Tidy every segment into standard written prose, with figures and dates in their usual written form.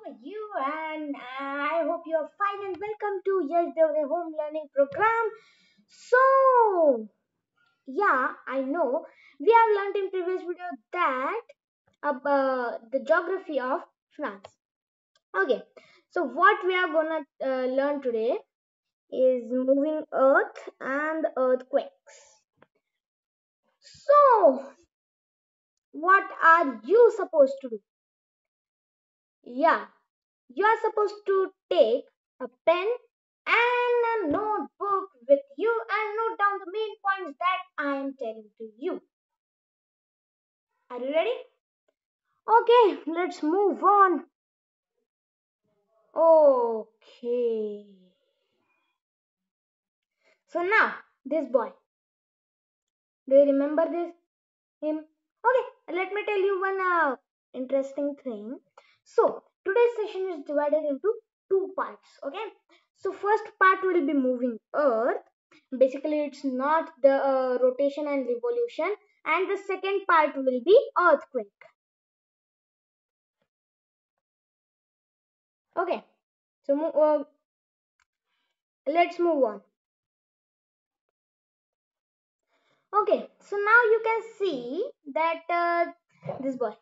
are you? And I hope you are fine and welcome to Yash Deore home learning program. So, yeah, I know we have learned in previous video that about the geography of France. Okay, so what we are gonna learn today is moving Earth and the earthquakes. So, what are you supposed to do? Yeah, you are supposed to take a pen and a notebook with you and note down the main points that I am telling to you. Are you ready? Okay, let's move on. Okay. So now, this boy. Do you remember this him? Okay, let me tell you one interesting thing. So today's session is divided into two parts. Okay, so first part will be moving Earth. Basically, it's not the rotation and revolution, and the second part will be earthquake. Okay, so let's move on. Okay, so now you can see that this boy.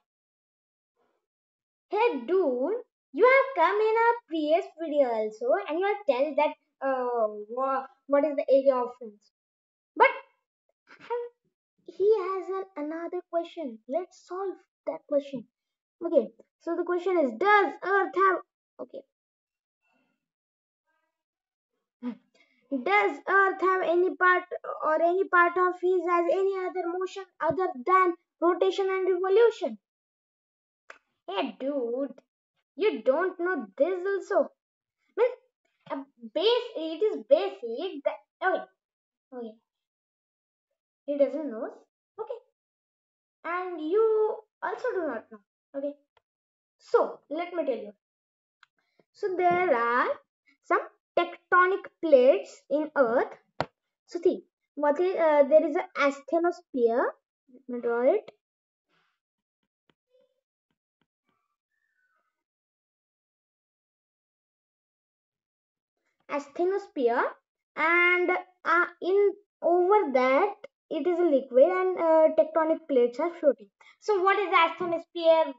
Hey dude, you have come in a previous video also and you have tell that what is the area of France. But he has another question. Let's solve that question. Okay, so the question is, does Earth have okay? Does Earth have any part or any part of his has any other motion other than rotation and revolution? Hey dude, you don't know this also. Means a base it is basic that okay, he doesn't know. Okay, and you also do not know. Okay, so let me tell you. So there are some tectonic plates in Earth. So see, what is there is a asthenosphere. Let me draw it. Asthenosphere, and in over that it is a liquid and tectonic plates are floating. So what is asthenosphere?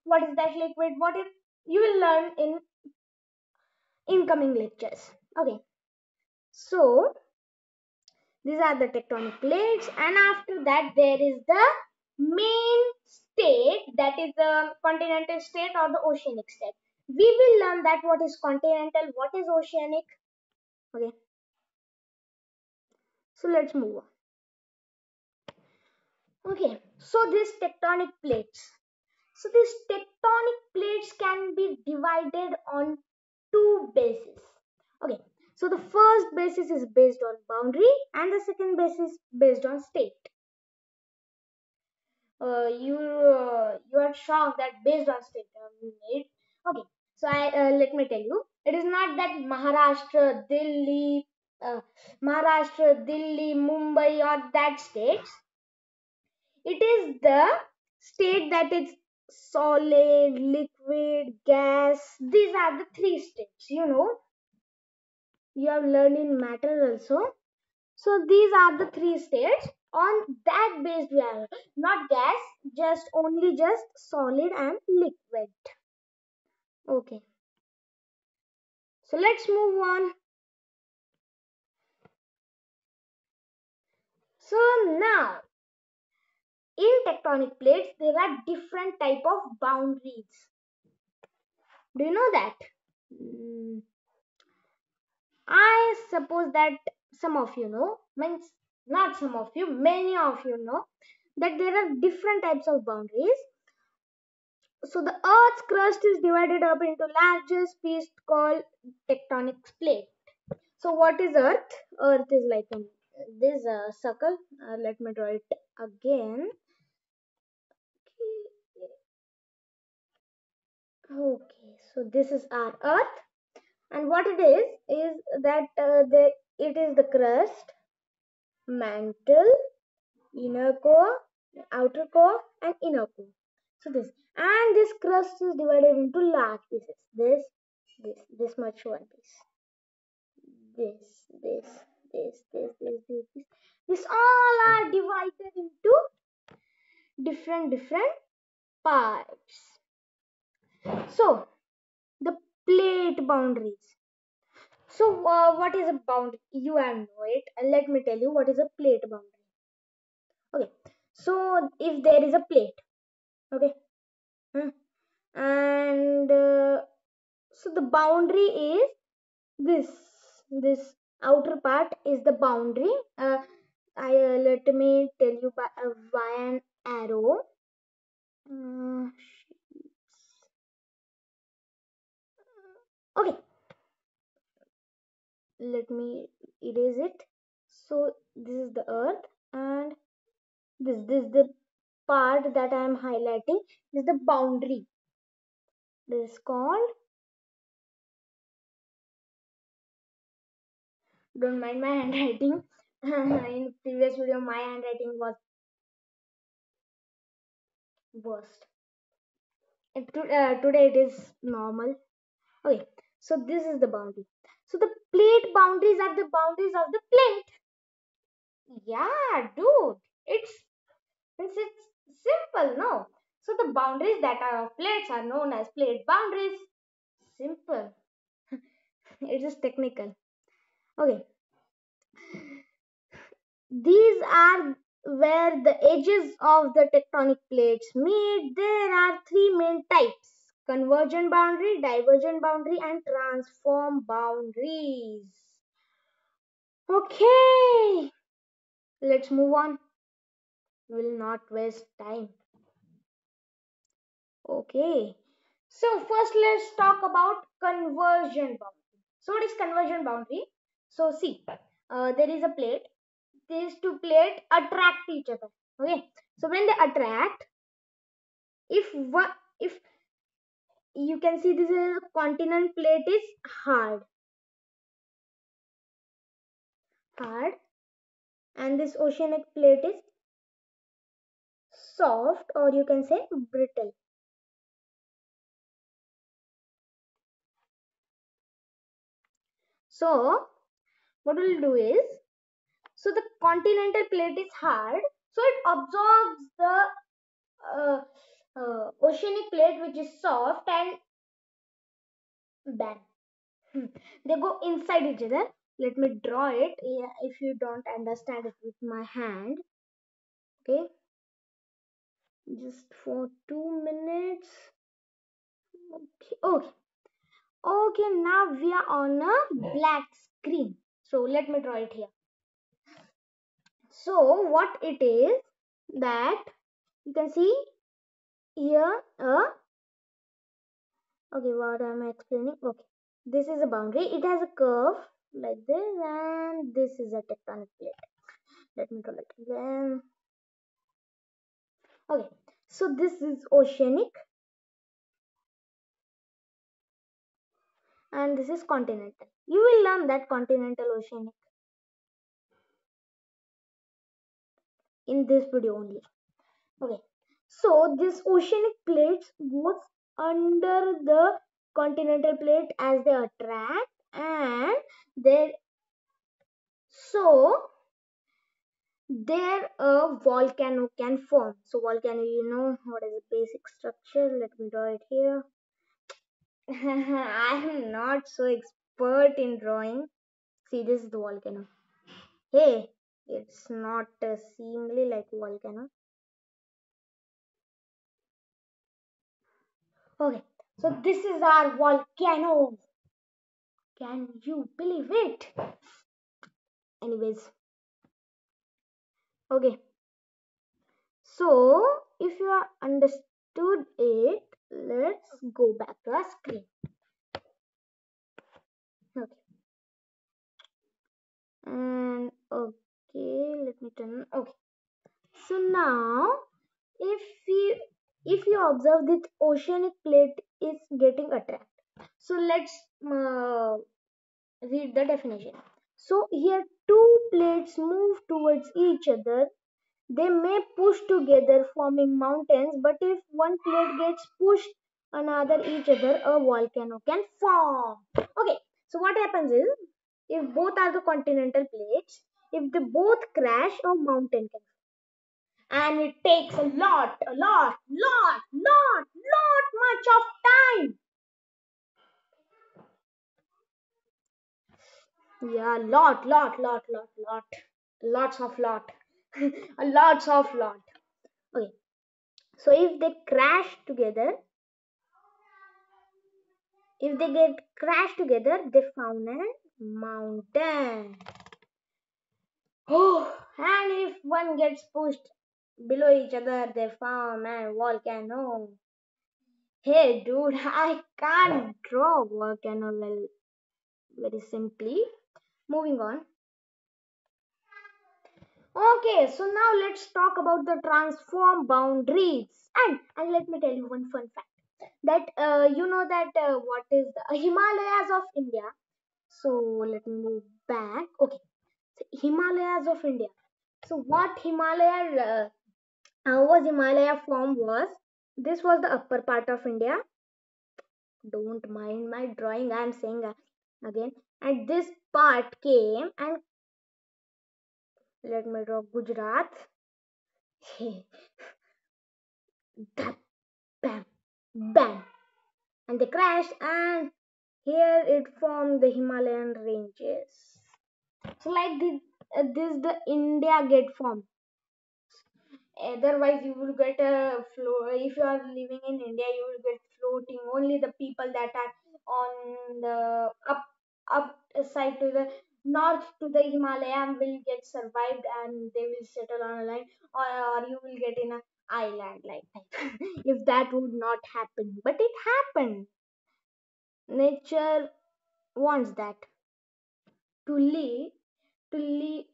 What is that liquid? What is you will learn in incoming lectures. Okay, so these are the tectonic plates, and after that there is the main state, that is the continental state or the oceanic state. We will learn that what is continental, what is oceanic. Okay, so let's move on. Okay, so these tectonic plates. So these tectonic plates can be divided on two bases. Okay, so the first basis is based on boundary and the second basis based on state. You are shocked that based on state. Okay, so I let me tell you, it is not that Maharashtra, Delhi, Mumbai, or that states. It is the state that is solid, liquid, gas. These are the three states. You have learned in matter also. So these are the three states. On that base we are not gas, just solid and liquid. Okay. So let's move on. So now in tectonic plates there are different type of boundaries. Do you know that? Mm, I suppose that some of you know, means not some of you, many of you know that there are different types of boundaries. So the Earth's crust is divided up into largest piece called tectonic plate. So what is Earth? Earth is like this circle. Let me draw it again. Okay, so this is our Earth, and what it is that it is the crust, mantle, inner core, outer core, and inner core. So this, and this crust is divided into large pieces. This much one piece. This, this, this. This all are divided into different parts. So the plate boundaries. So what is a boundary? You have know it. Let me tell you what is a plate boundary. Okay. So if there is a plate, okay, and so the boundary is this. This outer part is the boundary. I let me tell you by via an arrow. Uh, okay, let me erase it. So this is the earth, and this the part that I am highlighting is the boundary. This is called, don't mind my handwriting. In previous video my handwriting was worst. Today it is normal. Okay, so this is the boundary. So the plate boundaries are the boundaries of the plate. Yeah, dude, it's simple, no? So the boundaries that are of plates are known as plate boundaries. Simple. It is technical. Okay, these are where the edges of the tectonic plates meet. There are three main types: convergent boundary, divergent boundary, and transform boundaries. Okay, let's move on. Will not waste time. Okay, so first let's talk about conversion boundary. So what is conversion boundary? So see, there is a plate. These two plates attract each other. Okay, so when they attract, if you can see, this is a continent plate is hard, and this oceanic plate is soft, or you can say brittle. So what we'll do is, so the continental plate is hard, so it absorbs the oceanic plate, which is soft, and bam, they go inside each other. Let me draw it, yeah, if you don't understand it with my hand. Okay, just for 2 minutes. Okay, okay, okay, now we are on a black screen, so let me draw it here. So what it is, that you can see here, okay, what am I explaining? Okay, this is a boundary. It has a curve like this, and this is a tectonic plate. Let me draw it again. Okay, so this is oceanic, and this is continental. You will learn that continental oceanic in this video only. Okay, so this oceanic plates goes under the continental plate as they attract, and they so there a volcano can form. So volcano, you know what is the basic structure. Let me draw it here. I am not so expert in drawing. See, this is the volcano. Hey, it's not seemingly like volcano. Okay, so this is our volcano. Can you believe it? Anyways, okay. So if you are understood it, let's go back to our screen. Okay. And okay, let me turn. Okay. So now, if you observe, this oceanic plate is getting attracted. So let's read the definition. So here two plates move towards each other They may push together forming mountains, but if one plate gets pushed another each other, a volcano can form. Okay, so what happens is, if both are the continental plates, if they both crash, a mountain can, and it takes a lot much of time. Yeah, lots of lot, lots of lot. Okay, so if they get crashed together, they found a mountain. Oh, and if one gets pushed below each other, they form a volcano. Hey, dude, I can't draw volcano well, very simply. Moving on. Okay, so now let's talk about the transform boundaries. And let me tell you one fun fact that you know that what is the Himalayas of India. So let me move back. Okay, so Himalayas of India. So what Himalaya was Himalaya form was, this was the upper part of India. Don't mind my drawing. I am saying again. And this part came and let me draw Gujarat. Bam, bam, bam, and they crashed, and here it formed the Himalayan ranges. So like this the India get formed. Otherwise, you will get a flow. If you are living in India, you will get floating. Only the people that are on the up side to the north to the Himalayan will get survived, and they will settle on a line, or you will get in a island like that. If that would not happen, but it happened. Nature wants that to live, to live,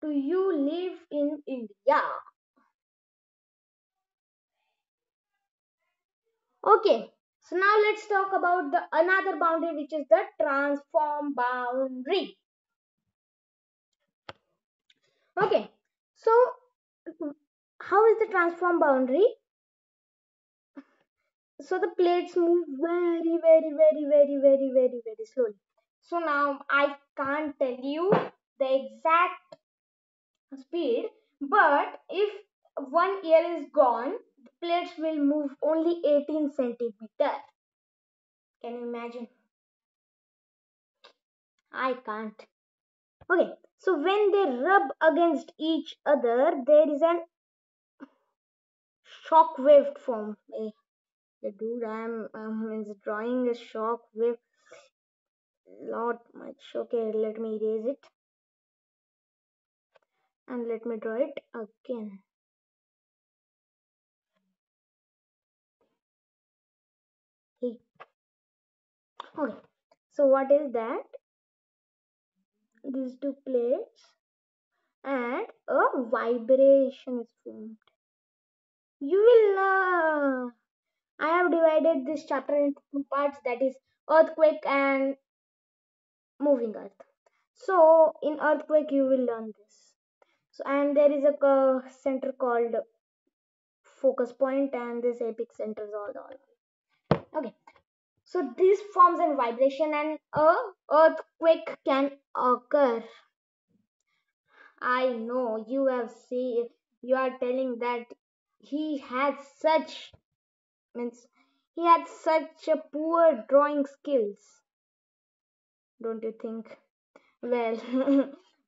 to you live in India. Okay, so now let's talk about the another boundary, which is the transform boundary. Okay, so how is the transform boundary? So the plates move very slowly. So now I can't tell you the exact speed, but if one ear is gone, the plates will move only 18 centimeter. Can you imagine? I can't. Okay, so when they rub against each other, there is an shock wave form. Dude, I'm drawing a shock wave lot much. Okay, let me erase it and let me draw it again. Hey. Okay, so what is that? These two plates and a vibration is formed. You will. I have divided this chapter into two parts, that is earthquake and moving earth. So in earthquake you will learn this. So and there is a center called focus point, and this epic center is all. Okay. So this forms a vibration, and a earthquake can occur. I know you have seen. You are telling that he had such means he had such a poor drawing skills. Don't you think? Well,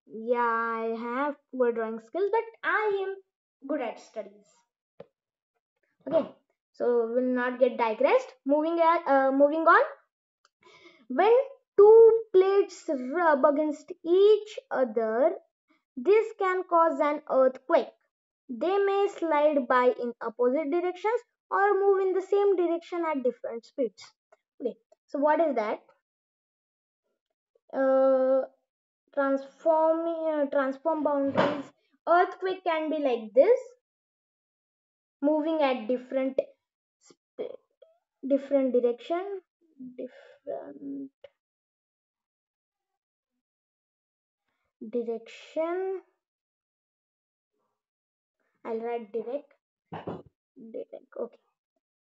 yeah, I have poor drawing skills, but I am good at studies. Okay, so we'll not get digressed. Moving on. When two plates rub against each other, this can cause an earthquake. They may slide by in opposite directions or move in the same direction at different speeds. Okay, so what is that? Uh, transform boundaries. Earthquake can be like this, moving at different direction, different direction I'll write direct. Direct. Okay.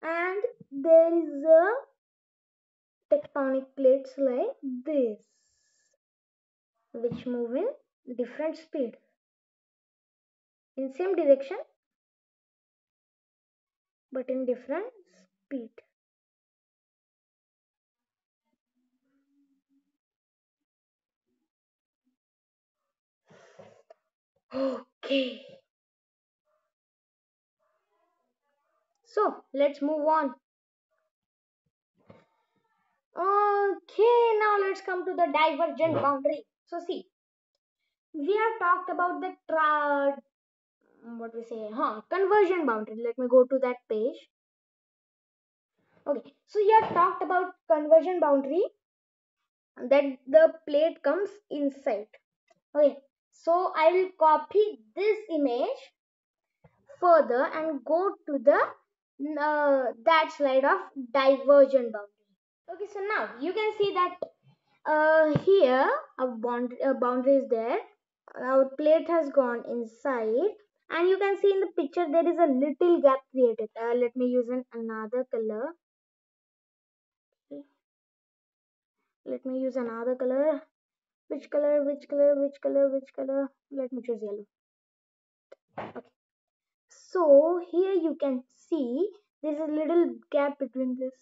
And there is a tectonic plates like this, which move in different speed in same direction but in different speed. Okay. So let's move on. Okay, now let's come to the divergent boundary. So see, we have talked about the what we say, conversion boundary. Let me go to that page. Okay, so you have talked about conversion boundary, that the plate comes inside. Okay, so I will copy this image further and go to the that slide of divergent boundary. Okay, so now you can see that here a boundary is there. Our plate has gone inside, and you can see in the picture there is a little gap created. Let me use another color. Let me use another color. Which color? Which color? Which color? Which color? Let me choose yellow. Okay. So here you can see there's a little gap between this.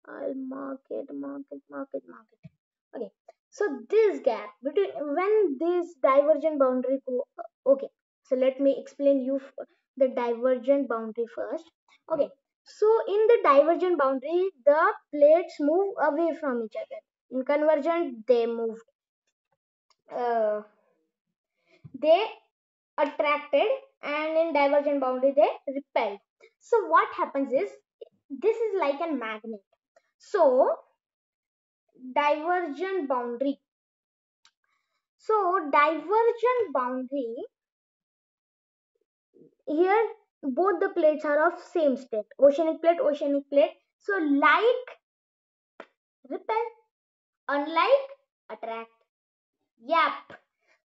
I'll mark it, mark it, mark it, mark it. Okay. So this gap between when this divergent boundary go. Okay. So let me explain you the divergent boundary first. Okay. So in the divergent boundary, the plates move away from each other. In convergent, they move. They attracted, and in divergent boundary they repelled. So what happens is, this is like a magnet. So divergent boundary. So divergent boundary, here both the plates are of same state. Oceanic plate, oceanic plate. So like repel, unlike attract. Yep.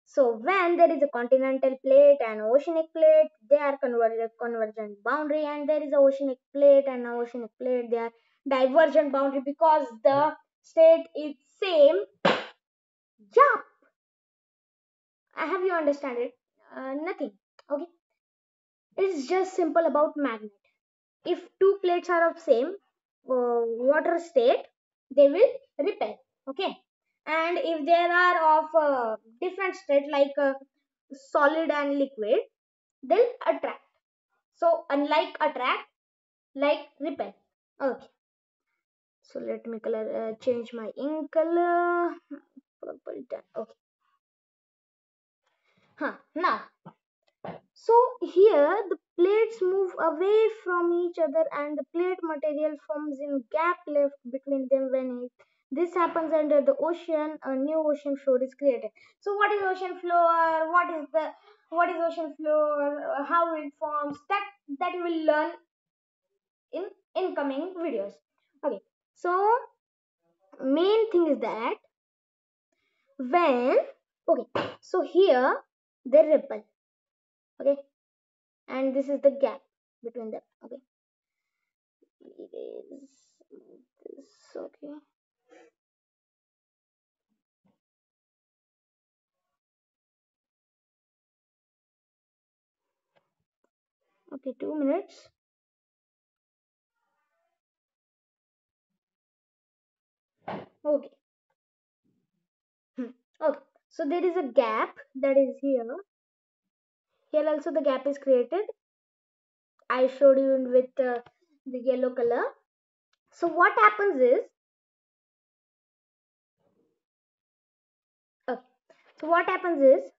So when there is a continental plate and oceanic plate, they are convergent boundary, and there is a oceanic plate and oceanic plate, they are divergent boundary because the state is same. Yeah, I have you understand it. Nothing. Okay, it's just simple about magnet. If two plates are of same water state, they will repel. Okay, and if there are of different state like solid and liquid, they'll attract. So unlike attract, like repel. Okay. So let me color change my ink color. Purple done. Okay. Now, so here the plates move away from each other, and the plate material forms in gap left between them. When this happens under the ocean, a new ocean floor is created. So what is ocean floor? What is ocean floor? How it forms? That you will learn in incoming videos. Okay, so main thing is that when, okay, so here they repel. Okay, and this is the gap between them. Okay, it is this. Okay, okay, 2 minutes. Okay. Okay, so there is a gap that is here. Here also the gap is created. I showed you with the yellow color. So what happens is, okay, so what happens is,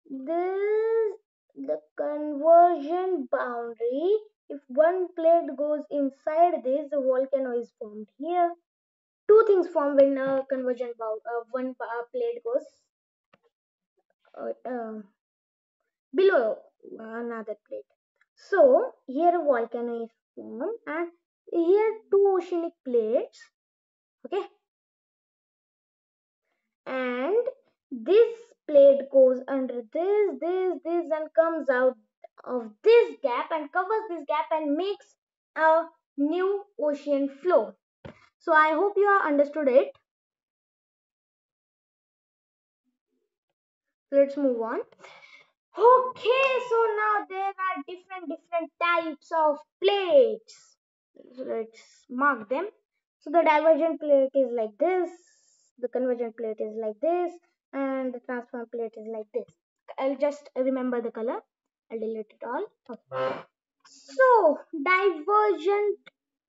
this the conversion boundary, if one plate goes inside this, the volcano is formed here. Two things form when a conversion one plate goes below another plate. So here a volcano is formed, and here two oceanic plates. Okay, and this plate goes under this and comes out of this gap and covers this gap and makes a new ocean floor. So I hope you have understood it. Let's move on. Okay, so now there are different types of plates. So let's mark them. So the divergent plate is like this, the convergent plate is like this, and the transform plate is like this. I'll just remember the color. I'll delete it all. Okay. So divergent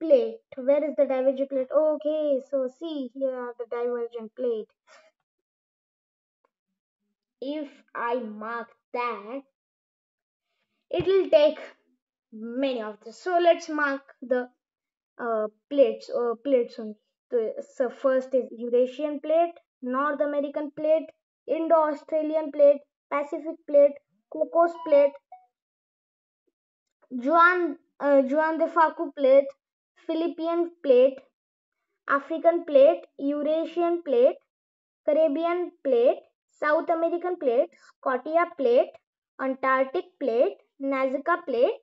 plate. Where is the divergent plate? Okay, so see here are the divergent plate. If I mark that, it will take many of this. So let's mark the plates only. So first is Eurasian plate, North American plate, Indo-Australian plate, Pacific plate, Cocos plate, Juan de Facu plate, Philippine plate, African plate, Eurasian plate, Caribbean plate, South American plate, Scotia plate, Antarctic plate, Nazca plate.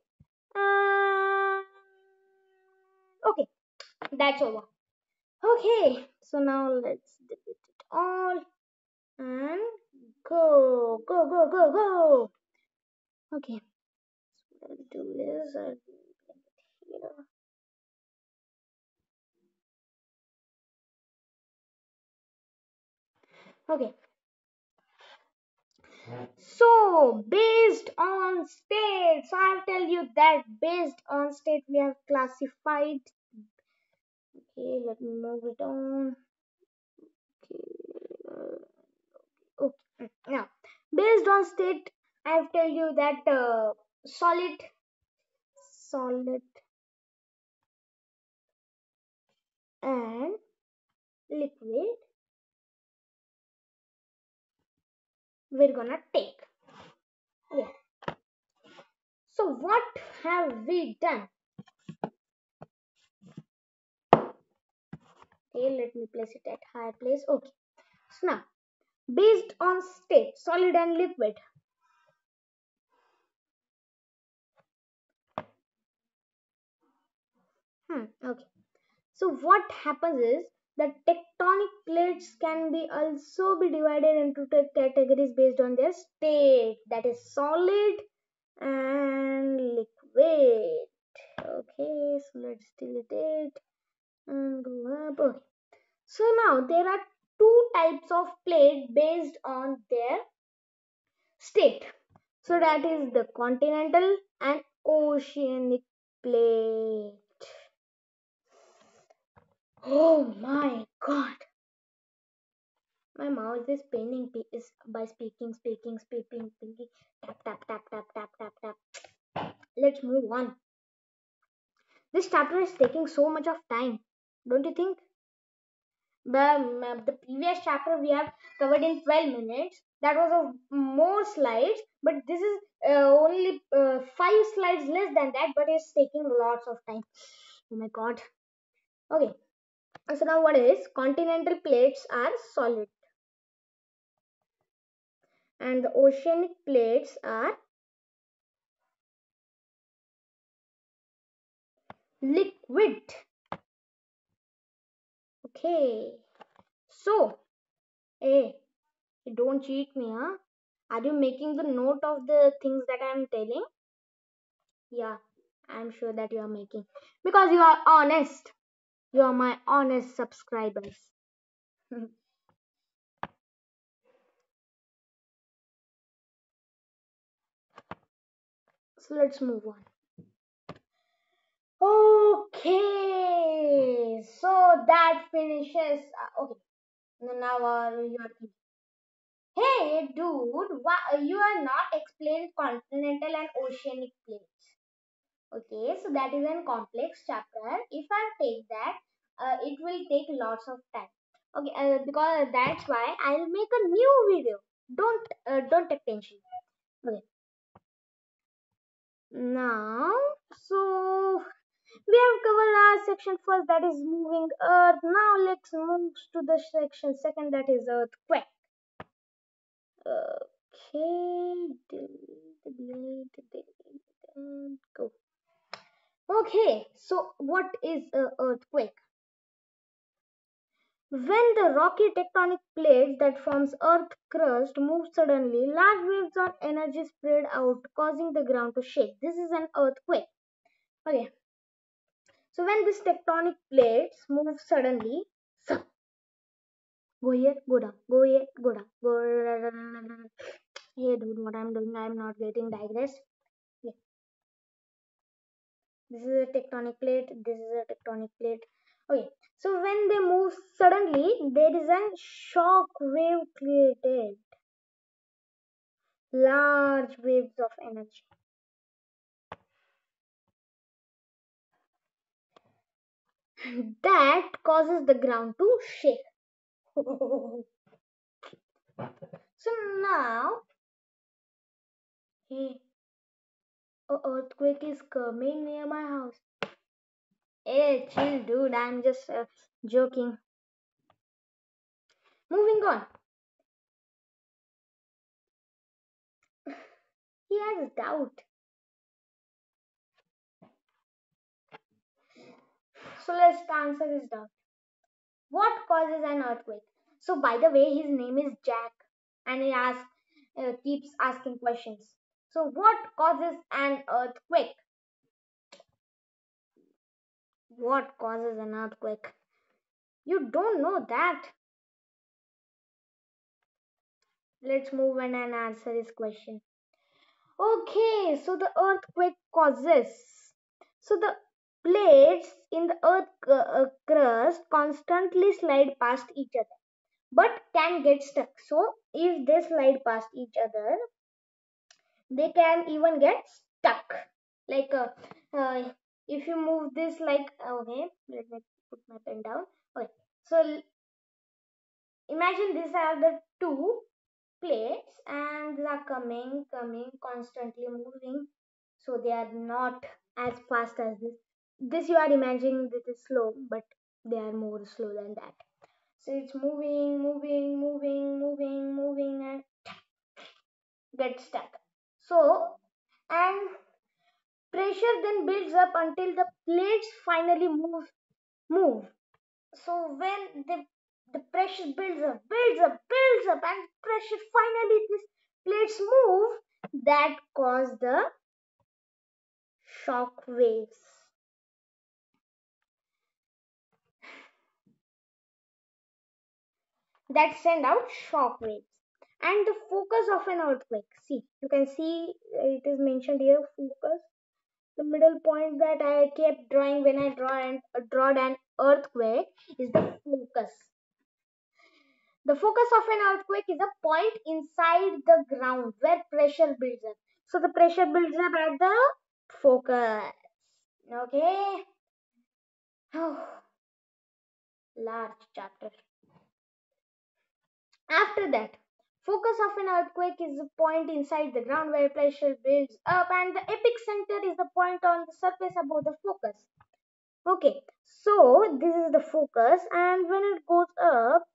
Uh, okay, that's over. Okay, so now let's delete it all and go, go, go, go, go. Okay, so what I'll do is I'll bring it here. Okay, so based on state, so I'll tell you that based on state we have classified. Okay, let me move it on. Okay, okay. Now based on state, I'll tell you that solid, solid, and liquid we're gonna take. Okay. So what have we done? Okay, let me place it at higher place. Okay. So now, based on state, solid and liquid. Okay. So what happens is that tectonic plates can be also be divided into two categories based on their state. That is solid and liquid. Okay, so let's delete it and go up. Okay. So now there are two types of plate based on their state. So that is the continental and oceanic plate. Oh my god. My mouse is paining is by speaking. Tap tap tap tap tap tap tap. Let's move on. This chapter is taking so much of time. Don't you think? The previous chapter we have covered in 12 minutes. That was of more slides, but this is only 5 slides less than that, but it's taking lots of time. Oh my god. Okay, so now what is continental plates are solid and the oceanic plates are liquid. Okay, so hey, don't cheat me, huh? Are you making the note of the things that I am telling? Yeah, I'm sure that you are making because you are honest. You are my honest subscribers. So let's move on. Okay, so that finishes. Okay, now you are thinking, hey dude, why you are not explained continental and oceanic plates? Okay, so that is a complex chapter. If I take that, it will take lots of time. Okay, because that's why I'll make a new video. Don't take tension. Okay, now so we have covered our section first, that is moving earth. Now let's move to the section second, that is earthquake. Okay, delete. Go. Okay, so what is a earthquake? When the rocky tectonic plates that forms earth crust move suddenly, large waves of energy spread out, causing the ground to shake. This is an earthquake. Okay, so when these tectonic plates move suddenly, so go here, go down, go here, go down, go. Hey, dude, what I'm doing, I'm not getting digressed. Yeah, this is a tectonic plate. This is a tectonic plate. Okay, so when they move suddenly, there is a shock wave created. Large waves of energy that causes the ground to shake. So now, hey, a earthquake is coming near my house. Hey, chill, dude. I'm just joking. Moving on. He has doubt. So let's answer his doubt. What causes an earthquake? So, by the way, his name is Jack, and he keeps asking questions. So, what causes an earthquake? What causes an earthquake? You don't know that. Let's move on and answer his question. Okay, so the earthquake causes. So the plates in the earth crust constantly slide past each other, but can get stuck. So if they slide past each other, they can even get stuck. Like if you move this, like okay, let me put my pen down. Okay, so imagine these are the two plates and they are coming constantly moving, so they are not as fast as this you are imagining this is slow, but they are more slow than that. So it's moving and get stuck. So and pressure then builds up until the plates finally move. So when the pressure builds up, and pressure finally this plates move, that cause the shock waves that send out shock waves. And the focus of an earthquake. See, you can see it is mentioned here. Focus. The middle point that I kept drawing when I draw an earthquake is the focus. The focus of an earthquake is a point inside the ground where pressure builds up. So the pressure builds up at the focus. Okay. Oh, large chapter. After that, focus of an earthquake is a point inside the ground where pressure builds up, and the epicenter is the point on the surface above the focus. Okay, so this is the focus, and when it goes up,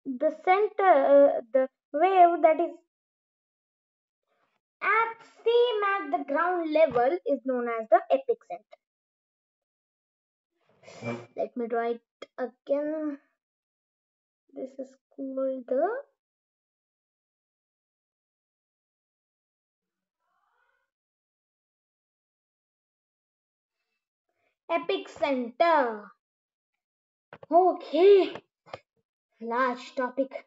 the center, the wave that is at same at the ground level is known as the epicenter. Let me draw it again. This is called the epicenter. Okay, large topic,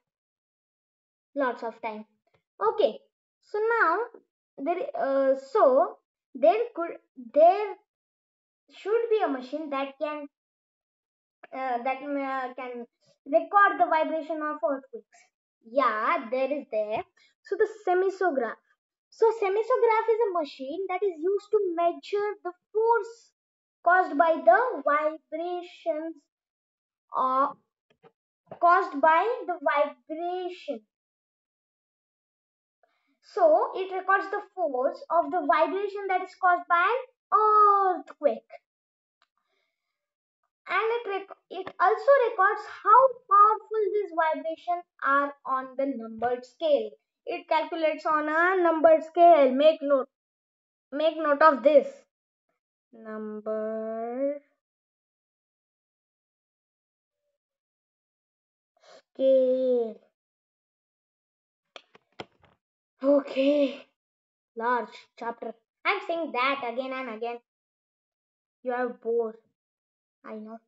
lots of time. Okay, so now there should be a machine that can record the vibration of earthquakes. Yeah, there is there. So the semisograph. So semisograph is a machine that is used to measure the force caused by the vibrations or caused by the vibration. So it records the force of the vibration that is caused by an earthquake. And it also records how powerful these vibrations are on the numbered scale. It calculates on a numbered scale. Make note. Make note of this. Number scale. Okay. Large chapter. I'm saying that again and again. You are bored. I know.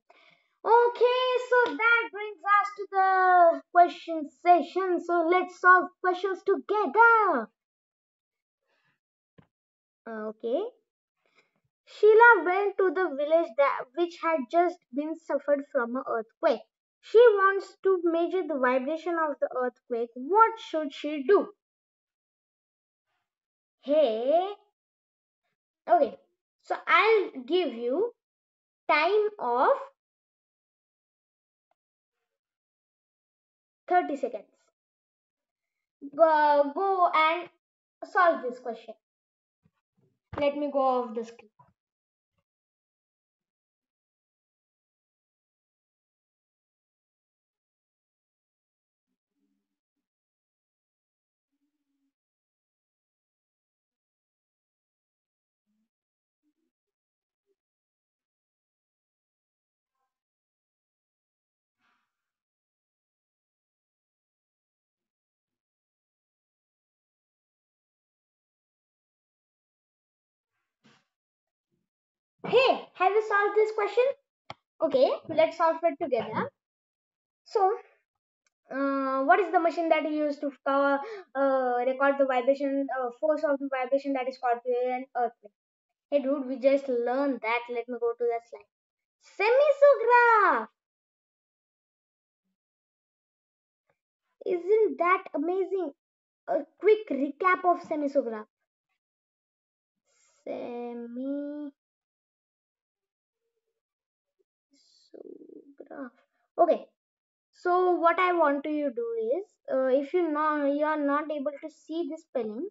Okay, so that brings us to the question session. So let's solve questions together. Okay. Sheila went to the village which had just been suffered from an earthquake. She wants to measure the vibration of the earthquake. What should she do? Hey, okay. So I'll give you time of 30 seconds. Go and solve this question. Let me go off the screen. Hey, have you solved this question? Okay, let's solve it together. So, what is the machine that you use to record the vibration, force of the vibration that is called an earthquake? Hey dude, we just learned that. Let me go to the slide. Semisograph! Isn't that amazing? A quick recap of semisograph. Semisograph. Okay, so what I want you to do is, if you are not able to see the spelling,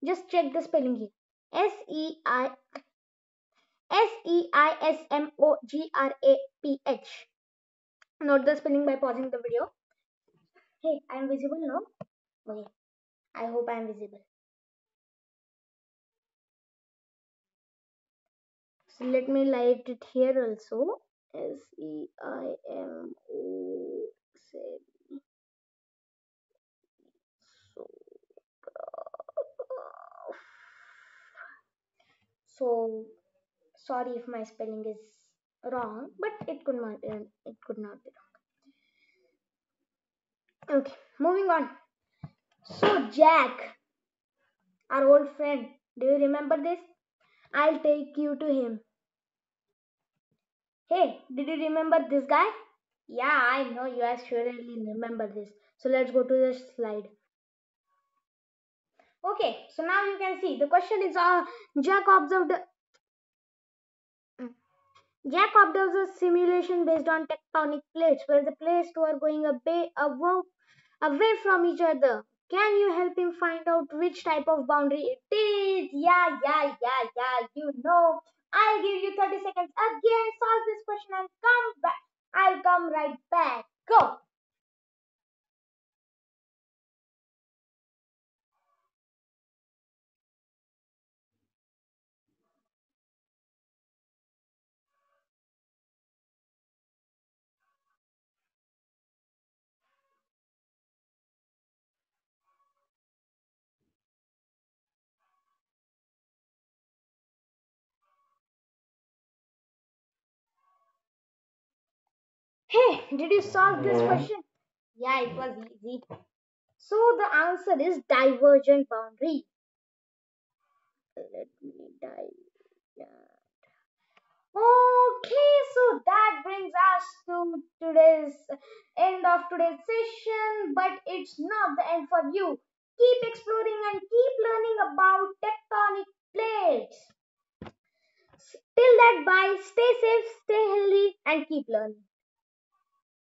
just check the spelling here. Seismograph. Note the spelling by pausing the video. Hey, I am visible now. Okay, I hope I am visible. So let me light it here also. Seimo. So sorry if my spelling is wrong, but it could not be wrong. Okay, moving on. So Jack, our old friend, do you remember this? I'll take you to him. Hey, did you remember this guy? Yeah, I know you are surely remember this. So let's go to the slide. Okay, so now you can see the question is Jack observed Jack observes a simulation based on tectonic plates where the plates were going away from each other. Can you help him find out which type of boundary it is? Yeah, you know. I'll give you 30 seconds again. Solve this question and come back. I'll come right back. Go. Hey, did you solve this question? Yeah, it was easy. So the answer is divergent boundary. Let me dive. Yeah. Okay, so that brings us to today's end of today's session, but it's not the end for you. Keep exploring and keep learning about tectonic plates. Till that, bye. Stay safe, stay healthy, and keep learning.